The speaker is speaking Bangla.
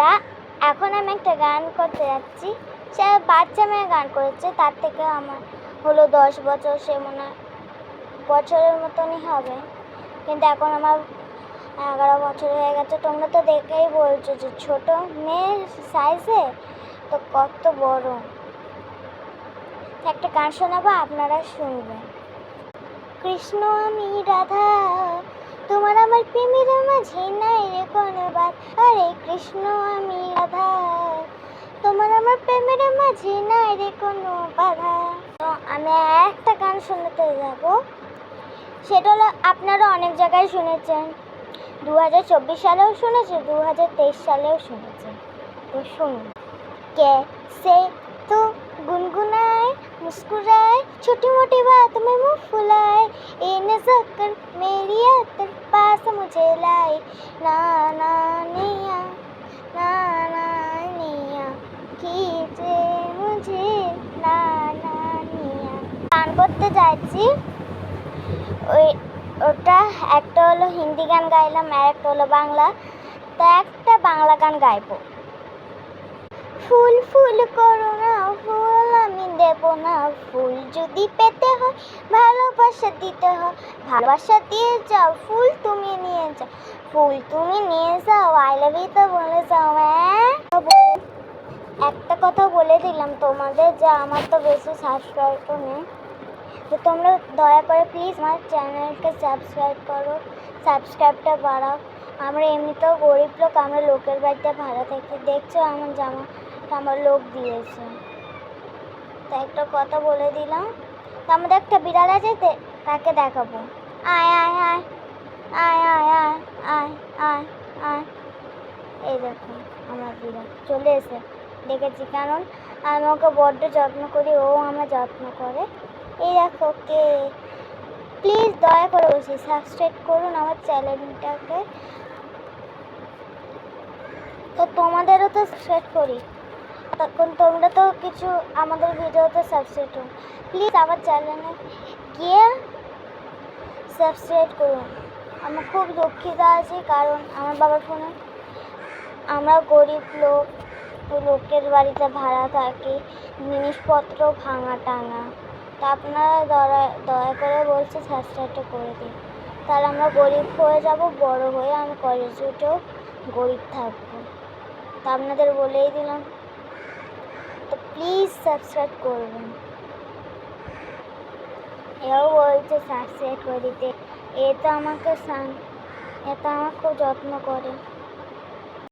বন্ধুরা, এখন আমি একটা গান করতে যাচ্ছি। সে বাচ্চা মেয়ে গান করেছে, তার থেকে আমার হলো 10 বছর, সে মনে হয় বছরের মতনই হবে, কিন্তু এখন আমার 11 বছর হয়ে গেছে। তোমরা তো দেখেই বলছো যে ছোট মেয়ের সাইজে তো কত বড়। একটা গান শোনাবো, আপনারা শুনবেন। কৃষ্ণ আমি রাধা, তোমার আমার প্রেমের মাঝে নাই রে কোনো বাদ। আরে কৃষ্ণ আমি রাধা, তোমার আমার প্রেমের মাঝে নাই রে কোনো বাধা। তো আমি একটা গান শোনাতে যাব, সেটা হলো আপনারা অনেক জায়গায় শুনেছেন, 2024 সালেও শুনেছেন, 2023 সালেও শুনেছেন। তো শুনুন। कैसे तो गुनगुनाए मुस्कुराए, छोटी मोटी बात में मुँह फुलाए, ये नजर कर मेरी आतर पास मुझे लाए, ना ना निया ना ना निया कीजे मुझे ना ना निया। গান করতে যাচ্ছি, ওটা একটা হলো হিন্দি গান গাইলাম, আর একটা হলো বাংলা। তা একটা বাংলা গান গাইবো। ফুল ফুল করো না, ফুল আমি দেব না, ফুল যদি পেতে হয় ভালোবাসা দিতে হয়, ভালোবাসা দিয়ে যাও, ফুল তুমি নিয়ে যাও, ফুল তুমি নিয়ে যাও, আই লাভ ইউ তো বলে যাও। একটা কথা বলে দিলাম তোমাদের, যে আমার তো বেশি সাবস্ক্রাইবার নেই, তো তোমরা দয়া করে প্লিজ আমার চ্যানেলকে সাবস্ক্রাইব করো, সাবস্ক্রাইবটা বাড়াও। আমরা এমনিতেও গরিব লোক, আমরা লোকের বাড়িতে ভাড়া থাকি, দেখছো আমার জামা আমার লোক দিয়েছে। তাই একটা কথা বলে দিলাম। তো আমাদের একটা বিড়াল আছে, তাকে দেখাবো। আয় আয় আয় আয় আয় আয় আয় আয় আয়, এই দেখো আমার বিড়াল চলে এসে দেখেছি, কারণ আমি ওকে বড্ড যত্ন করি, ও আমার যত্ন করে। এই দেখো কে। প্লিজ দয়া করে বলছি সাবস্ক্রাইব করুন আমার চ্যানেলটাকে। তো তোমাদেরও তো সাবস্ক্রাইব করি, তখন তোমরা তো কিছু আমাদের ভিডিওতে সাবস্ক্রাইব করুন, প্লিজ আমার চ্যানেলে গিয়ে সাবস্ক্রাইব করুন। আমি খুব দুঃখিত আছি, কারণ আমার বাবার ফোনে আমরা গরিব লোক, তো লোকের বাড়িতে ভাড়া থাকি, জিনিসপত্র ভাঙা টাঙা। তা আপনারা দয়া করে বলছি সাবস্ক্রাইবটা করে দিন, তাহলে আমরা গরিব হয়ে যাব, বড় হয়ে আমি কলেজে উঠেও গরিব থাকবো। তা আপনাদের বলেই দিলাম, তো প্লিজ সাবস্ক্রাইব করবেন। এও বলছে সাবস্ক্রাইব করে দিতে, এ তো আমাকে খুব যত্ন করে।